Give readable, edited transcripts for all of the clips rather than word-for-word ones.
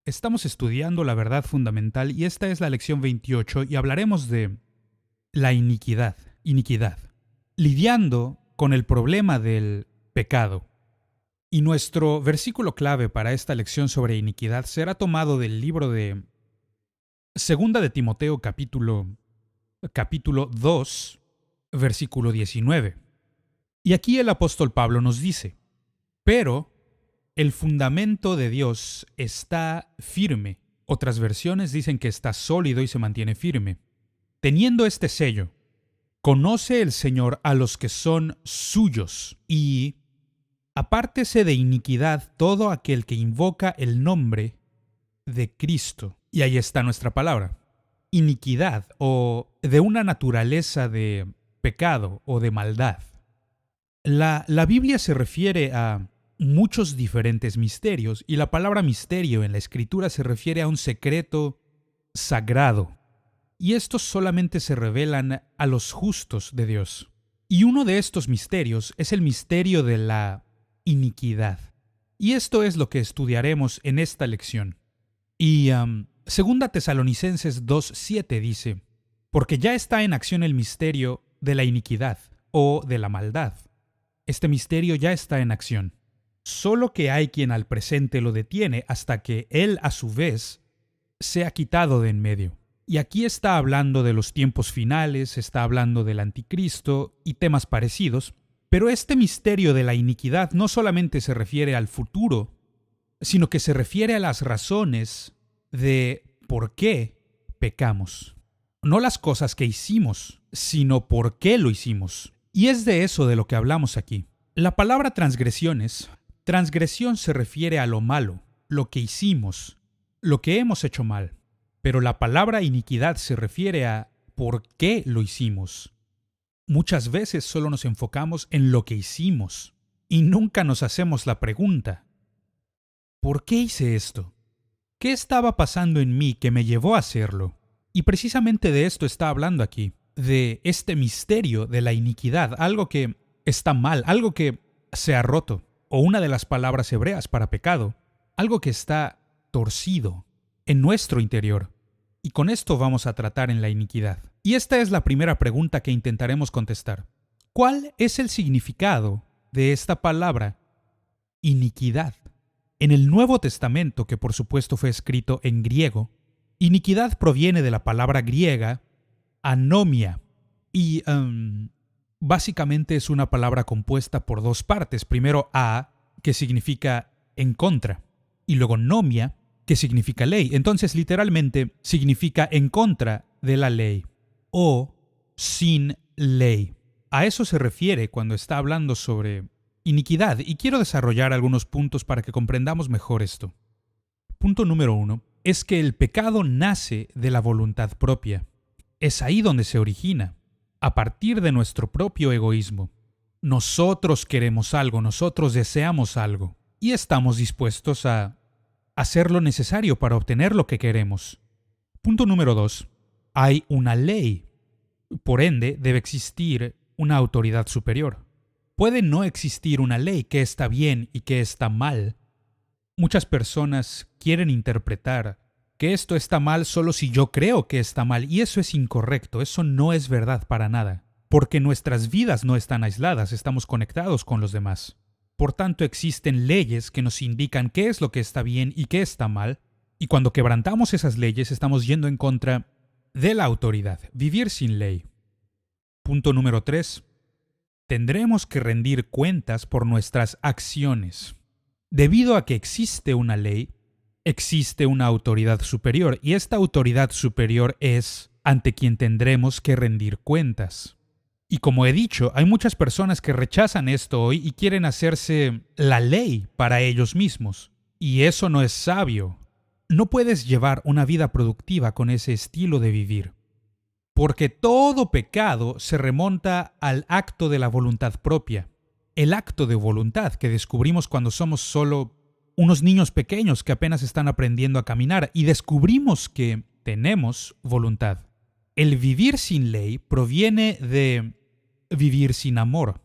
Estamos estudiando la verdad fundamental y esta es la lección 28 y hablaremos de la iniquidad, lidiando con el problema del pecado. Y nuestro versículo clave para esta lección sobre iniquidad será tomado del libro de Segunda de Timoteo capítulo 2, versículo 19. Y aquí el apóstol Pablo nos dice: pero el fundamento de Dios está firme. Otras versiones dicen que está sólido y se mantiene firme. Teniendo este sello, conoce el Señor a los que son suyos, y apártese de iniquidad todo aquel que invoca el nombre de Cristo. Y ahí está nuestra palabra. Iniquidad, o de una naturaleza de pecado o de maldad. La Biblia se refiere a muchos diferentes misterios, y la palabra misterio en la Escritura se refiere a un secreto sagrado, y estos solamente se revelan a los justos de Dios. Y uno de estos misterios es el misterio de la iniquidad, y esto es lo que estudiaremos en esta lección. Y Segunda Tesalonicenses 2:7 dice: porque ya está en acción el misterio de la iniquidad o de la maldad. Este misterio ya está en acción. Solo que hay quien al presente lo detiene hasta que él, a su vez, sea quitado de en medio. Y aquí está hablando de los tiempos finales, está hablando del anticristo y temas parecidos, pero este misterio de la iniquidad no solamente se refiere al futuro, sino que se refiere a las razones de por qué pecamos. No las cosas que hicimos, sino por qué lo hicimos. Y es de eso de lo que hablamos aquí. La palabra transgresión se refiere a lo malo, lo que hicimos, lo que hemos hecho mal. Pero la palabra iniquidad se refiere a por qué lo hicimos. Muchas veces solo nos enfocamos en lo que hicimos y nunca nos hacemos la pregunta: ¿por qué hice esto? ¿Qué estaba pasando en mí que me llevó a hacerlo? Y precisamente de esto está hablando aquí, de este misterio de la iniquidad, algo que está mal, algo que se ha roto, o una de las palabras hebreas para pecado, algo que está torcido en nuestro interior. Y con esto vamos a tratar en la iniquidad. Y esta es la primera pregunta que intentaremos contestar. ¿Cuál es el significado de esta palabra iniquidad? En el Nuevo Testamento, que por supuesto fue escrito en griego, iniquidad proviene de la palabra griega anomia, y básicamente es una palabra compuesta por dos partes. Primero a, que significa en contra, y luego nomia, que significa ley. Entonces literalmente significa en contra de la ley o sin ley. A eso se refiere cuando está hablando sobre iniquidad, y quiero desarrollar algunos puntos para que comprendamos mejor esto. Punto número 1 es que el pecado nace de la voluntad propia. Es ahí donde se origina, a partir de nuestro propio egoísmo. Nosotros queremos algo, nosotros deseamos algo, y estamos dispuestos a hacer lo necesario para obtener lo que queremos. Punto número 2. Hay una ley. Por ende, debe existir una autoridad superior. Puede no existir una ley, que está bien y que está mal. Muchas personas quieren interpretar que esto está mal solo si yo creo que está mal, y eso es incorrecto, eso no es verdad para nada, porque nuestras vidas no están aisladas, estamos conectados con los demás. Por tanto, existen leyes que nos indican qué es lo que está bien y qué está mal, y cuando quebrantamos esas leyes estamos yendo en contra de la autoridad, vivir sin ley. Punto número 3. Tendremos que rendir cuentas por nuestras acciones. Debido a que existe una ley, existe una autoridad superior, y esta autoridad superior es ante quien tendremos que rendir cuentas. Y como he dicho, hay muchas personas que rechazan esto hoy y quieren hacerse la ley para ellos mismos. Y eso no es sabio. No puedes llevar una vida productiva con ese estilo de vivir. Porque todo pecado se remonta al acto de la voluntad propia. El acto de voluntad que descubrimos cuando somos solo unos niños pequeños que apenas están aprendiendo a caminar y descubrimos que tenemos voluntad. El vivir sin ley proviene de vivir sin amor.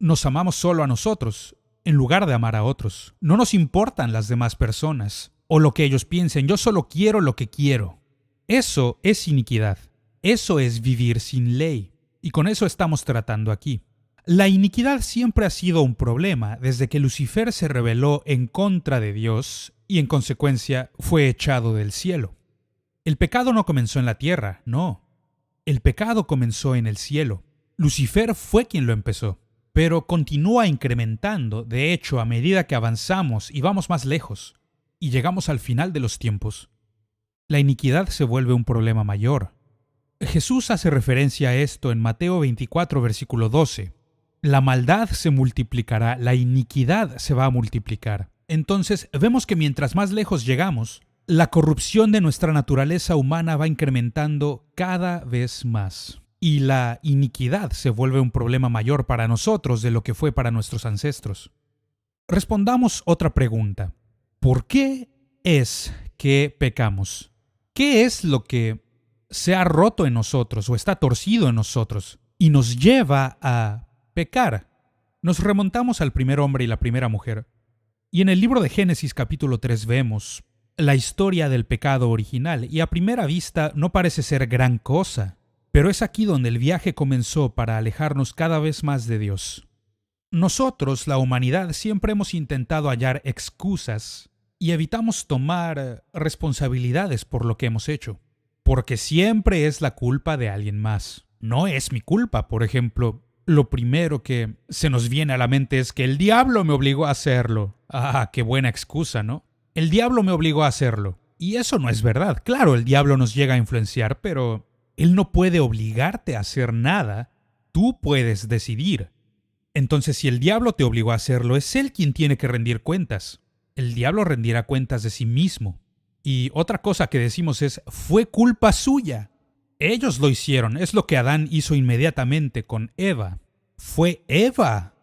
Nos amamos solo a nosotros, en lugar de amar a otros. No nos importan las demás personas. o lo que ellos piensen. Yo solo quiero lo que quiero. Eso es iniquidad. Eso es vivir sin ley. Y con eso estamos tratando aquí. La iniquidad siempre ha sido un problema desde que Lucifer se rebeló en contra de Dios y en consecuencia fue echado del cielo. El pecado no comenzó en la tierra, no. El pecado comenzó en el cielo. Lucifer fue quien lo empezó, pero continúa incrementando, de hecho, a medida que avanzamos y vamos más lejos, y llegamos al final de los tiempos. La iniquidad se vuelve un problema mayor. Jesús hace referencia a esto en Mateo 24, versículo 12. La maldad se multiplicará, la iniquidad se va a multiplicar. Entonces, vemos que mientras más lejos llegamos, la corrupción de nuestra naturaleza humana va incrementando cada vez más. Y la iniquidad se vuelve un problema mayor para nosotros de lo que fue para nuestros ancestros. Respondamos otra pregunta. ¿Por qué es que pecamos? ¿Qué es lo que se ha roto en nosotros o está torcido en nosotros y nos lleva a pecar? Nos remontamos al primer hombre y la primera mujer. Y en el libro de Génesis capítulo 3 vemos la historia del pecado original y a primera vista no parece ser gran cosa, pero es aquí donde el viaje comenzó para alejarnos cada vez más de Dios. Nosotros, la humanidad, siempre hemos intentado hallar excusas y evitamos tomar responsabilidades por lo que hemos hecho, porque siempre es la culpa de alguien más. No es mi culpa, por ejemplo. Lo primero que se nos viene a la mente es que el diablo me obligó a hacerlo. Ah, qué buena excusa, ¿no? El diablo me obligó a hacerlo. Y eso no es verdad. Claro, el diablo nos llega a influenciar, pero él no puede obligarte a hacer nada. Tú puedes decidir. Entonces, si el diablo te obligó a hacerlo, es él quien tiene que rendir cuentas. El diablo rendirá cuentas de sí mismo. Y otra cosa que decimos es, fue culpa suya. Ellos lo hicieron, es lo que Adán hizo inmediatamente con Eva. Fue Eva.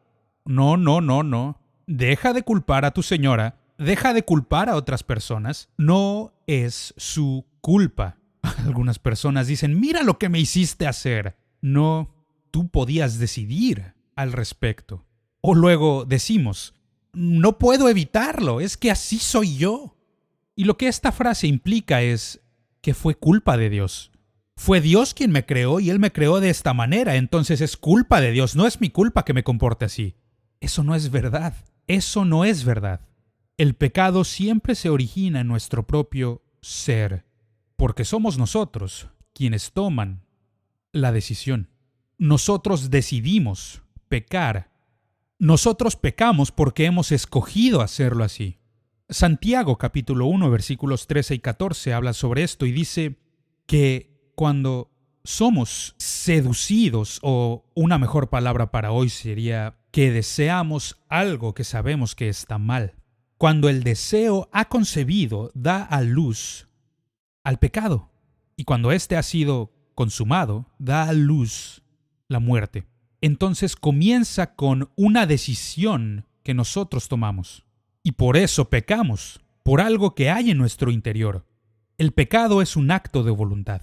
No. Deja de culpar a tu señora, deja de culpar a otras personas. No es su culpa. Algunas personas dicen, mira lo que me hiciste hacer. No, tú podías decidir al respecto. O luego decimos, no puedo evitarlo, es que así soy yo. Y lo que esta frase implica es que fue culpa de Dios. Fue Dios quien me creó y Él me creó de esta manera, entonces es culpa de Dios, no es mi culpa que me comporte así. Eso no es verdad, eso no es verdad. El pecado siempre se origina en nuestro propio ser, porque somos nosotros quienes toman la decisión. Nosotros decidimos pecar. Nosotros pecamos porque hemos escogido hacerlo así. Santiago capítulo 1 versículos 13 y 14 habla sobre esto y dice que cuando somos seducidos, o una mejor palabra para hoy sería que deseamos algo que sabemos que está mal. Cuando el deseo ha concebido, da a luz al pecado. Y cuando éste ha sido consumado, da a luz la muerte. Entonces comienza con una decisión que nosotros tomamos. Y por eso pecamos, por algo que hay en nuestro interior. El pecado es un acto de voluntad.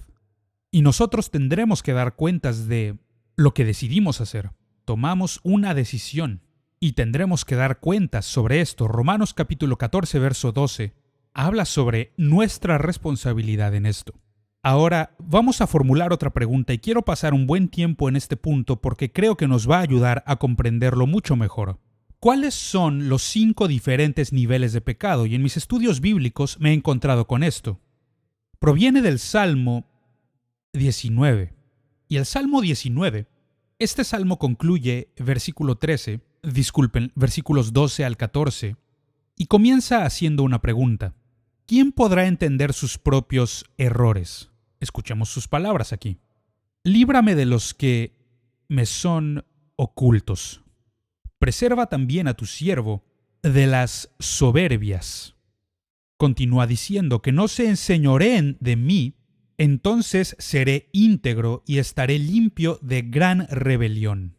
Y nosotros tendremos que dar cuentas de lo que decidimos hacer. Tomamos una decisión y tendremos que dar cuentas sobre esto. Romanos capítulo 14, verso 12, habla sobre nuestra responsabilidad en esto. Ahora vamos a formular otra pregunta y quiero pasar un buen tiempo en este punto porque creo que nos va a ayudar a comprenderlo mucho mejor. ¿Cuáles son los 5 diferentes niveles de pecado? Y en mis estudios bíblicos me he encontrado con esto. Proviene del Salmo 19. Y el Salmo 19, este salmo concluye versículos 12 al 14, y comienza haciendo una pregunta. ¿Quién podrá entender sus propios errores? Escuchemos sus palabras aquí. Líbrame de los que me son ocultos. Preserva también a tu siervo de las soberbias. Continúa diciendo que no se enseñoreen de mí, entonces seré íntegro y estaré limpio de gran rebelión.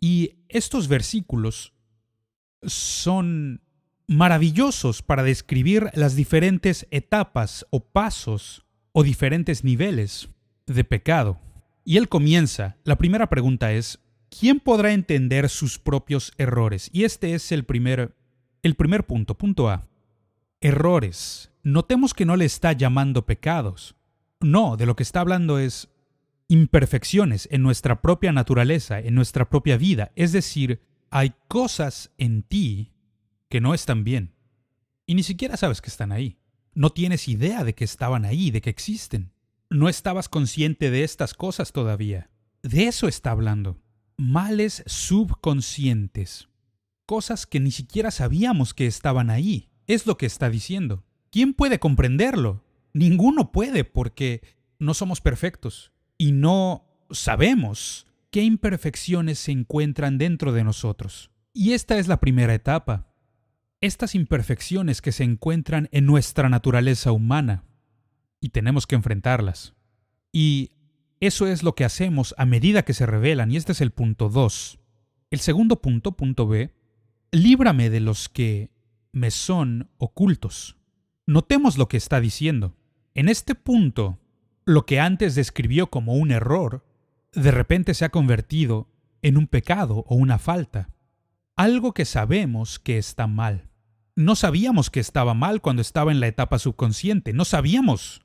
Y estos versículos son maravillosos para describir las diferentes etapas o pasos o diferentes niveles de pecado. Y él comienza, la primera pregunta es, ¿quién podrá entender sus propios errores? Y este es el primer punto, punto A. errores. Notemos que no le está llamando pecados. No, de lo que está hablando es imperfecciones en nuestra propia naturaleza, en nuestra propia vida. Es decir, hay cosas en ti que no están bien. Y ni siquiera sabes que están ahí. No tienes idea de que estaban ahí, de que existen. No estabas consciente de estas cosas todavía. De eso está hablando. Males subconscientes. Cosas que ni siquiera sabíamos que estaban ahí. Es lo que está diciendo. ¿Quién puede comprenderlo? Ninguno puede porque no somos perfectos. Y no sabemos qué imperfecciones se encuentran dentro de nosotros. Y esta es la primera etapa. Estas imperfecciones que se encuentran en nuestra naturaleza humana. Y tenemos que enfrentarlas. Y eso es lo que hacemos a medida que se revelan, y este es el punto 2. El segundo punto, punto B, líbrame de los que me son ocultos. Notemos lo que está diciendo. En este punto, lo que antes describió como un error, de repente se ha convertido en un pecado o una falta. Algo que sabemos que está mal. No sabíamos que estaba mal cuando estaba en la etapa subconsciente, no sabíamos.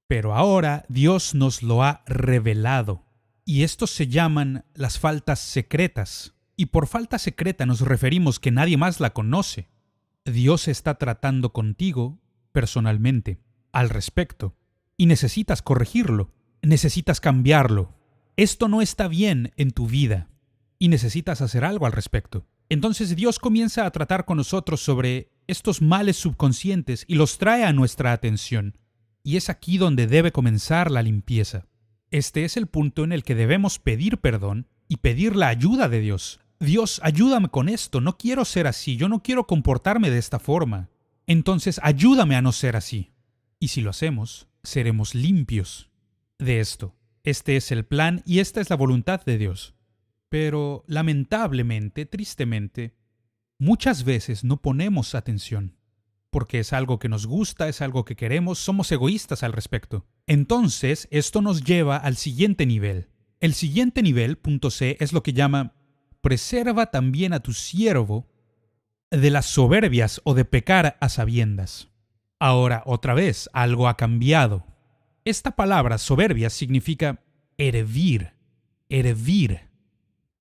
Pero ahora Dios nos lo ha revelado. Y estos se llaman las faltas secretas. Y por falta secreta nos referimos que nadie más la conoce. Dios está tratando contigo personalmente al respecto. Y necesitas corregirlo. Necesitas cambiarlo. Esto no está bien en tu vida. Y necesitas hacer algo al respecto. Entonces Dios comienza a tratar con nosotros sobre estos males subconscientes y los trae a nuestra atención. Y es aquí donde debe comenzar la limpieza. Este es el punto en el que debemos pedir perdón y pedir la ayuda de Dios. Dios, ayúdame con esto, no quiero ser así, yo no quiero comportarme de esta forma. Entonces ayúdame a no ser así. Y si lo hacemos, seremos limpios de esto. Este es el plan y esta es la voluntad de Dios. Pero lamentablemente, tristemente, muchas veces no ponemos atención. Porque es algo que nos gusta, es algo que queremos, somos egoístas al respecto. Entonces, esto nos lleva al siguiente nivel. El siguiente nivel, punto C, es lo que llama preserva también a tu siervo de las soberbias o de pecar a sabiendas. Ahora, otra vez, algo ha cambiado. Esta palabra soberbia significa hervir, hervir.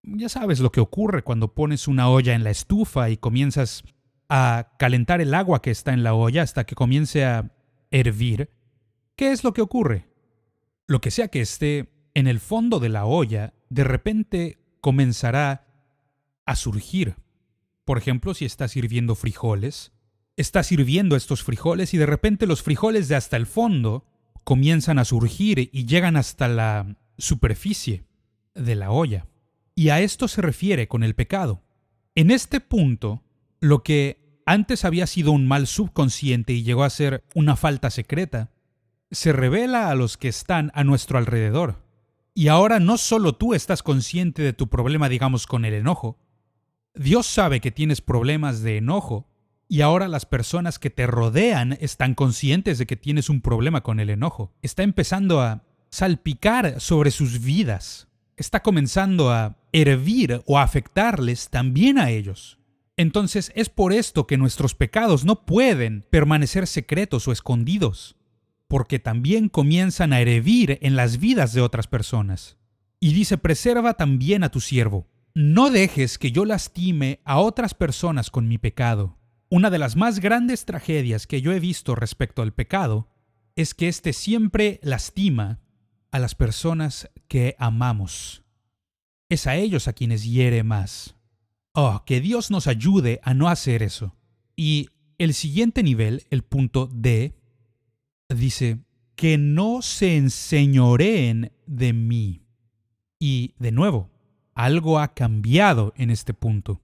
Ya sabes lo que ocurre cuando pones una olla en la estufa y comienzas a calentar el agua que está en la olla hasta que comience a hervir. ¿Qué es lo que ocurre? Lo que sea que esté en el fondo de la olla, de repente comenzará a surgir. Por ejemplo, si estás hirviendo frijoles, estás hirviendo estos frijoles y de repente los frijoles de hasta el fondo comienzan a surgir y llegan hasta la superficie de la olla. Y a esto se refiere con el pecado. En este punto, lo que antes había sido un mal subconsciente y llegó a ser una falta secreta, se revela a los que están a nuestro alrededor. Y ahora no solo tú estás consciente de tu problema, digamos, con el enojo. Dios sabe que tienes problemas de enojo y ahora las personas que te rodean están conscientes de que tienes un problema con el enojo. Está empezando a salpicar sobre sus vidas. Está comenzando a hervir o a afectarles también a ellos. Entonces es por esto que nuestros pecados no pueden permanecer secretos o escondidos, porque también comienzan a hervir en las vidas de otras personas. Y dice, preserva también a tu siervo. No dejes que yo lastime a otras personas con mi pecado. Una de las más grandes tragedias que yo he visto respecto al pecado es que éste siempre lastima a las personas que amamos. Es a ellos a quienes hiere más. Oh, que Dios nos ayude a no hacer eso. Y el siguiente nivel, el punto D, dice, que no se enseñoreen de mí. Y, de nuevo, algo ha cambiado en este punto.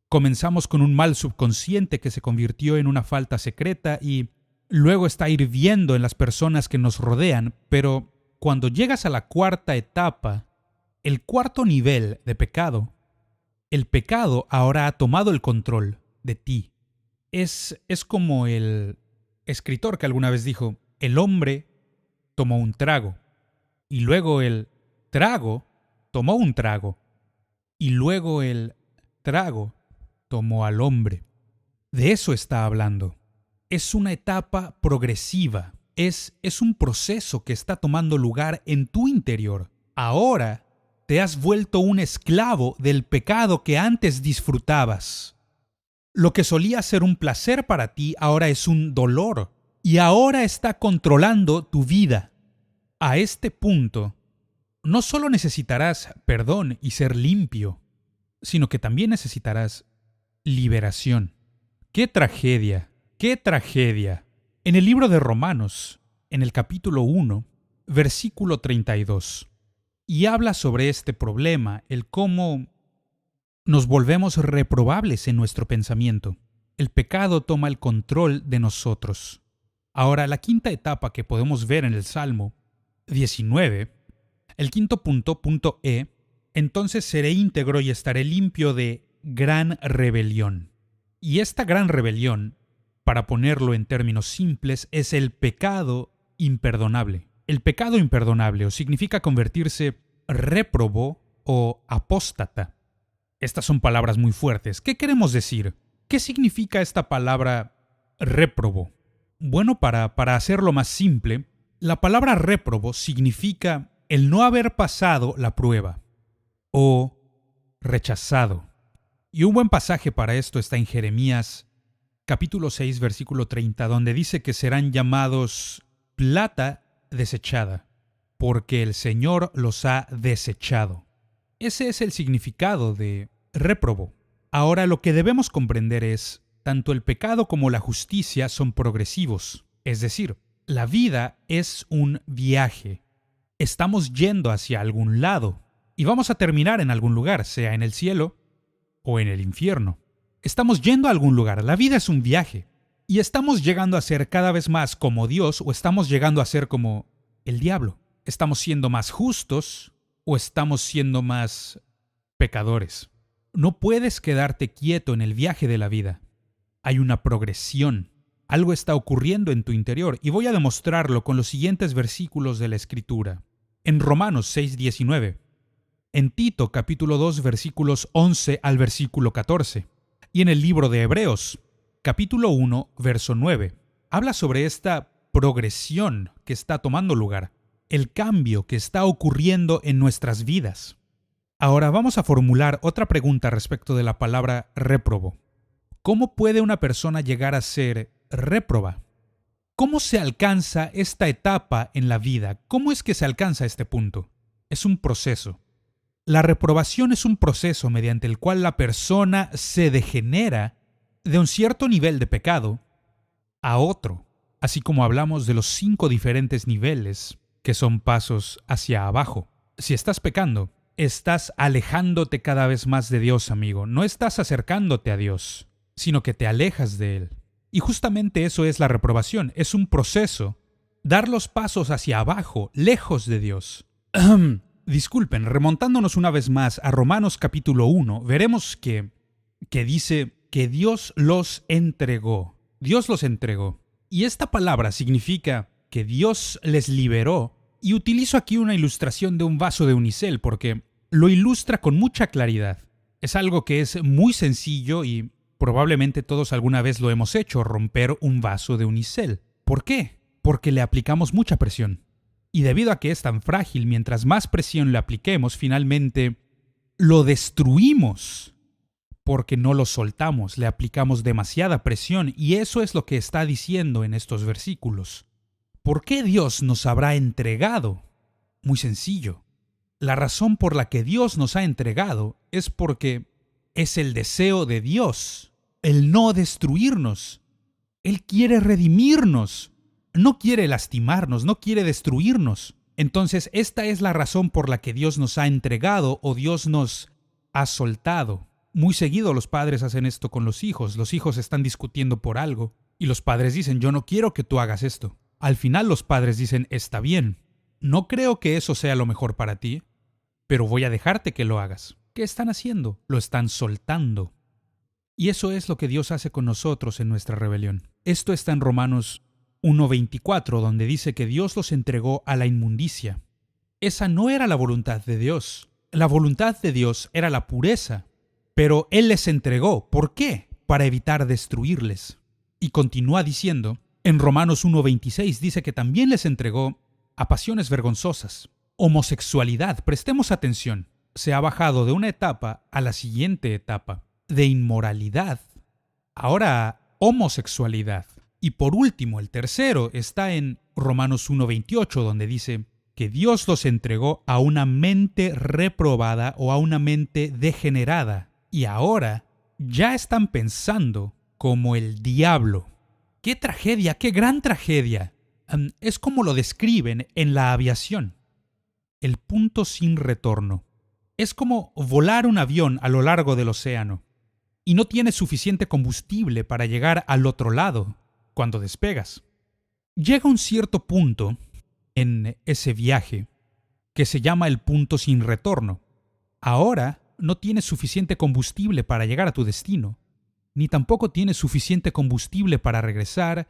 Comenzamos con un mal subconsciente que se convirtió en una falta secreta y luego está hirviendo en las personas que nos rodean, pero cuando llegas a la cuarta etapa, el cuarto nivel de pecado, el pecado ahora ha tomado el control de ti. Es como el escritor que alguna vez dijo, el hombre tomó un trago, y luego el trago tomó un trago, y luego el trago tomó al hombre. De eso está hablando. es una etapa progresiva. Es un proceso que está tomando lugar en tu interior. Ahora te has vuelto un esclavo del pecado que antes disfrutabas. Lo que solía ser un placer para ti ahora es un dolor y ahora está controlando tu vida. A este punto, no solo necesitarás perdón y ser limpio, sino que también necesitarás liberación. ¡Qué tragedia! ¡Qué tragedia! En el libro de Romanos, en el capítulo 1, versículo 32, y habla sobre este problema, el cómo nos volvemos reprobables en nuestro pensamiento. El pecado toma el control de nosotros. Ahora, la quinta etapa que podemos ver en el Salmo 19, el quinto punto E, entonces seré íntegro y estaré limpio de gran rebelión. Y esta gran rebelión, para ponerlo en términos simples, es el pecado imperdonable. El pecado imperdonable, o significa convertirse réprobo o apóstata. Estas son palabras muy fuertes. ¿Qué queremos decir? ¿Qué significa esta palabra réprobo? Bueno, para hacerlo más simple, la palabra réprobo significa el no haber pasado la prueba o rechazado. Y un buen pasaje para esto está en Jeremías capítulo 6, versículo 30, donde dice que serán llamados plata desechada, porque el Señor los ha desechado. Ese es el significado de réprobo. Ahora, lo que debemos comprender es, tanto el pecado como la justicia son progresivos. Es decir, la vida es un viaje. Estamos yendo hacia algún lado y vamos a terminar en algún lugar, sea en el cielo o en el infierno. Estamos yendo a algún lugar. La vida es un viaje. Y estamos llegando a ser cada vez más como Dios o estamos llegando a ser como el diablo. ¿Estamos siendo más justos o estamos siendo más pecadores? No puedes quedarte quieto en el viaje de la vida. Hay una progresión. Algo está ocurriendo en tu interior y voy a demostrarlo con los siguientes versículos de la Escritura. En Romanos 6:19. En Tito capítulo 2 versículos 11 al versículo 14. Y en el libro de Hebreos capítulo 1 verso 9. Habla sobre esta progresión que está tomando lugar. El cambio que está ocurriendo en nuestras vidas. Ahora vamos a formular otra pregunta respecto de la palabra réprobo. ¿Cómo puede una persona llegar a ser réproba? ¿Cómo se alcanza esta etapa en la vida? ¿Cómo es que se alcanza este punto? Es un proceso. La reprobación es un proceso mediante el cual la persona se degenera de un cierto nivel de pecado a otro, así como hablamos de los 5 diferentes niveles que son pasos hacia abajo. Si estás pecando, estás alejándote cada vez más de Dios, amigo. No estás acercándote a Dios, sino que te alejas de Él. Y justamente eso es la reprobación. Es un proceso. Dar los pasos hacia abajo, lejos de Dios. Disculpen, remontándonos una vez más a Romanos capítulo 1, veremos que dice que Dios los entregó. Dios los entregó. Y esta palabra significa que Dios les liberó. Y utilizo aquí una ilustración de un vaso de unicel porque lo ilustra con mucha claridad. Es algo que es muy sencillo y probablemente todos alguna vez lo hemos hecho, romper un vaso de unicel. ¿Por qué? Porque le aplicamos mucha presión. Y debido a que es tan frágil, mientras más presión le apliquemos, finalmente lo destruimos. Porque no lo soltamos, le aplicamos demasiada presión y eso es lo que está diciendo en estos versículos. ¿Por qué Dios nos habrá entregado? Muy sencillo. La razón por la que Dios nos ha entregado es porque es el deseo de Dios, el no destruirnos. Él quiere redimirnos, no quiere lastimarnos, no quiere destruirnos. Entonces, esta es la razón por la que Dios nos ha entregado o Dios nos ha soltado. Muy seguido los padres hacen esto con los hijos. Los hijos están discutiendo por algo y los padres dicen, yo no quiero que tú hagas esto. Al final los padres dicen, está bien, no creo que eso sea lo mejor para ti, pero voy a dejarte que lo hagas. ¿Qué están haciendo? Lo están soltando. Y eso es lo que Dios hace con nosotros en nuestra rebelión. Esto está en Romanos 1:24, donde dice que Dios los entregó a la inmundicia. Esa no era la voluntad de Dios. La voluntad de Dios era la pureza, pero Él les entregó. ¿Por qué? Para evitar destruirles. Y continúa diciendo, en Romanos 1:26 dice que también les entregó a pasiones vergonzosas. Homosexualidad, prestemos atención, se ha bajado de una etapa a la siguiente etapa, de inmoralidad, ahora a homosexualidad. Y por último, el tercero está en Romanos 1:28, donde dice que Dios los entregó a una mente reprobada o a una mente degenerada. Y ahora ya están pensando como el diablo. ¡Qué tragedia! ¡Qué gran tragedia! Es como lo describen en la aviación. El punto sin retorno. Es como volar un avión a lo largo del océano y no tienes suficiente combustible para llegar al otro lado cuando despegas. Llega un cierto punto en ese viaje que se llama el punto sin retorno. Ahora no tienes suficiente combustible para llegar a tu destino, ni tampoco tienes suficiente combustible para regresar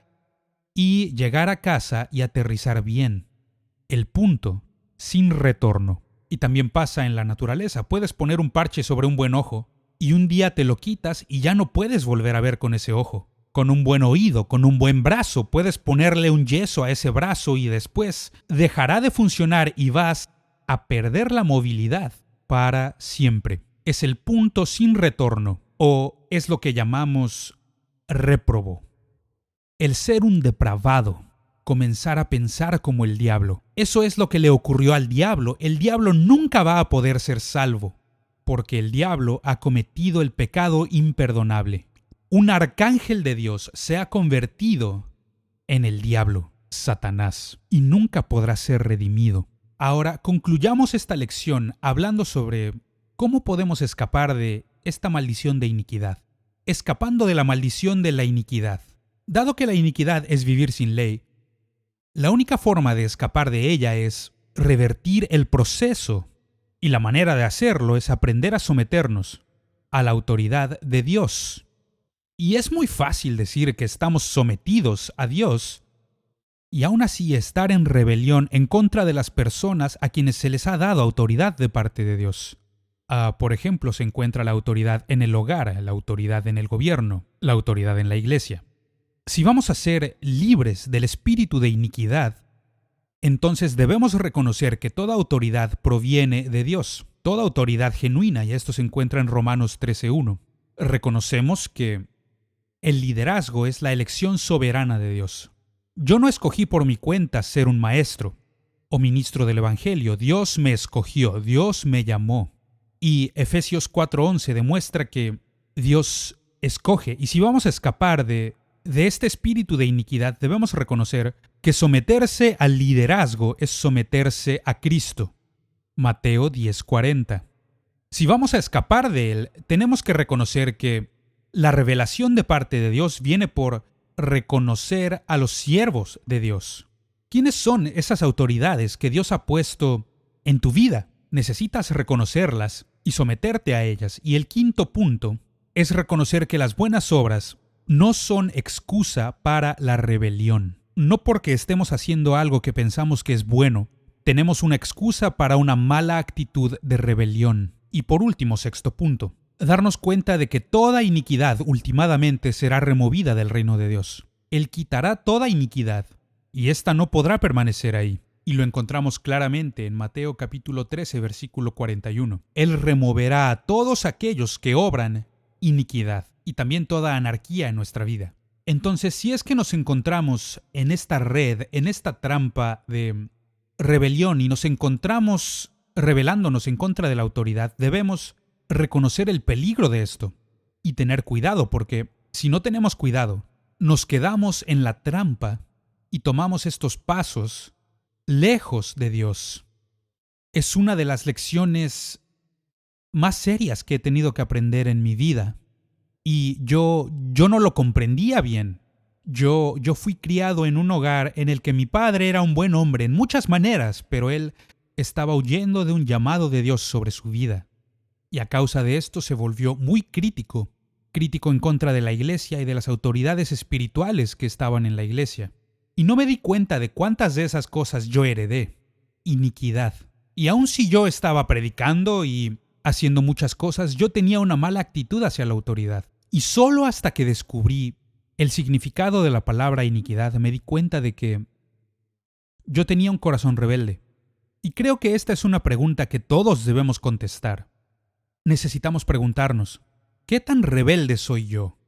y llegar a casa y aterrizar bien. El punto sin retorno. Y también pasa en la naturaleza. Puedes poner un parche sobre un buen ojo y un día te lo quitas y ya no puedes volver a ver con ese ojo. Con un buen oído, con un buen brazo, puedes ponerle un yeso a ese brazo y después dejará de funcionar y vas a perder la movilidad para siempre. Es el punto sin retorno, o es lo que llamamos réprobo. El ser un depravado, comenzar a pensar como el diablo. Eso es lo que le ocurrió al diablo. El diablo nunca va a poder ser salvo, porque el diablo ha cometido el pecado imperdonable. Un arcángel de Dios se ha convertido en el diablo, Satanás, y nunca podrá ser redimido. Ahora, concluyamos esta lección hablando sobre cómo podemos escapar de esta maldición de iniquidad. Escapando de la maldición de la iniquidad. Dado que la iniquidad es vivir sin ley, la única forma de escapar de ella es revertir el proceso, y la manera de hacerlo es aprender a someternos a la autoridad de Dios. Y es muy fácil decir que estamos sometidos a Dios y aún así estar en rebelión en contra de las personas a quienes se les ha dado autoridad de parte de Dios. Por ejemplo, se encuentra la autoridad en el hogar, la autoridad en el gobierno, la autoridad en la iglesia. Si vamos a ser libres del espíritu de iniquidad, entonces debemos reconocer que toda autoridad proviene de Dios, toda autoridad genuina, y esto se encuentra en Romanos 13:1. Reconocemos que el liderazgo es la elección soberana de Dios. Yo no escogí por mi cuenta ser un maestro o ministro del Evangelio. Dios me escogió, Dios me llamó. Y Efesios 4:11 demuestra que Dios escoge. Y si vamos a escapar de este espíritu de iniquidad, debemos reconocer que someterse al liderazgo es someterse a Cristo. Mateo 10:40. Si vamos a escapar de él, tenemos que reconocer que la revelación de parte de Dios viene por reconocer a los siervos de Dios. ¿Quiénes son esas autoridades que Dios ha puesto en tu vida? Necesitas reconocerlas y someterte a ellas. Y el quinto punto es reconocer que las buenas obras no son excusa para la rebelión. No porque estemos haciendo algo que pensamos que es bueno, tenemos una excusa para una mala actitud de rebelión. Y por último, sexto punto, darnos cuenta de que toda iniquidad últimamente será removida del reino de Dios. Él quitará toda iniquidad, y ésta no podrá permanecer ahí. Y lo encontramos claramente en Mateo capítulo 13, versículo 41. Él removerá a todos aquellos que obran iniquidad, y también toda anarquía en nuestra vida. Entonces, si es que nos encontramos en esta red, en esta trampa de rebelión, y nos encontramos rebelándonos en contra de la autoridad, debemos reconocer el peligro de esto y tener cuidado, porque si no tenemos cuidado, nos quedamos en la trampa y tomamos estos pasos lejos de Dios. Es una de las lecciones más serias que he tenido que aprender en mi vida, y yo no lo comprendía bien. Yo fui criado en un hogar en el que mi padre era un buen hombre en muchas maneras, pero él estaba huyendo de un llamado de Dios sobre su vida. Y a causa de esto se volvió muy crítico en contra de la iglesia y de las autoridades espirituales que estaban en la iglesia. Y no me di cuenta de cuántas de esas cosas yo heredé. Iniquidad. Y aun si yo estaba predicando y haciendo muchas cosas, yo tenía una mala actitud hacia la autoridad. Y solo hasta que descubrí el significado de la palabra iniquidad, me di cuenta de que yo tenía un corazón rebelde. Y creo que esta es una pregunta que todos debemos contestar. Necesitamos preguntarnos, ¿qué tan rebelde soy yo?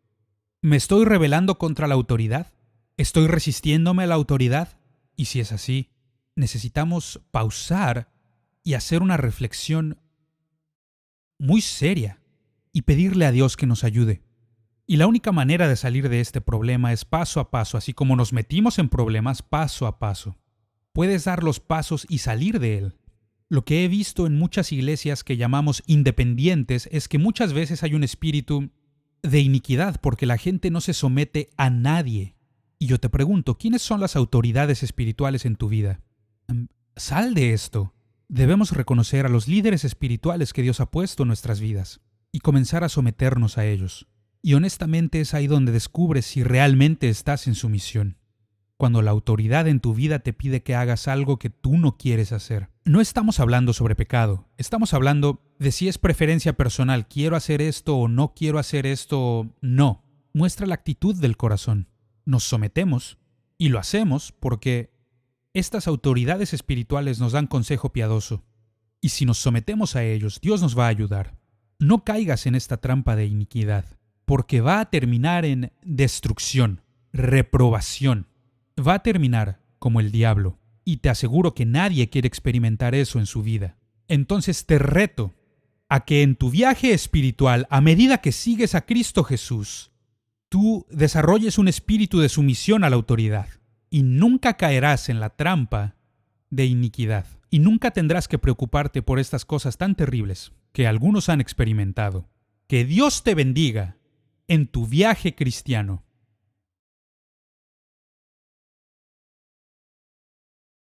¿Me estoy rebelando contra la autoridad? ¿Estoy resistiéndome a la autoridad? Y si es así, necesitamos pausar y hacer una reflexión muy seria y pedirle a Dios que nos ayude. Y la única manera de salir de este problema es paso a paso, así como nos metimos en problemas paso a paso. Puedes dar los pasos y salir de él. Lo que he visto en muchas iglesias que llamamos independientes es que muchas veces hay un espíritu de iniquidad porque la gente no se somete a nadie. Y yo te pregunto, ¿quiénes son las autoridades espirituales en tu vida? Sal de esto. Debemos reconocer a los líderes espirituales que Dios ha puesto en nuestras vidas y comenzar a someternos a ellos. Y honestamente es ahí donde descubres si realmente estás en su misión. Cuando la autoridad en tu vida te pide que hagas algo que tú no quieres hacer. No estamos hablando sobre pecado, estamos hablando de si es preferencia personal, quiero hacer esto o no quiero hacer esto. No, muestra la actitud del corazón. Nos sometemos y lo hacemos porque estas autoridades espirituales nos dan consejo piadoso. Y si nos sometemos a ellos, Dios nos va a ayudar. No caigas en esta trampa de iniquidad, porque va a terminar en destrucción, reprobación. Va a terminar como el diablo, y te aseguro que nadie quiere experimentar eso en su vida. Entonces te reto a que en tu viaje espiritual, a medida que sigues a Cristo Jesús, tú desarrolles un espíritu de sumisión a la autoridad, y nunca caerás en la trampa de iniquidad, y nunca tendrás que preocuparte por estas cosas tan terribles que algunos han experimentado. Que Dios te bendiga en tu viaje cristiano.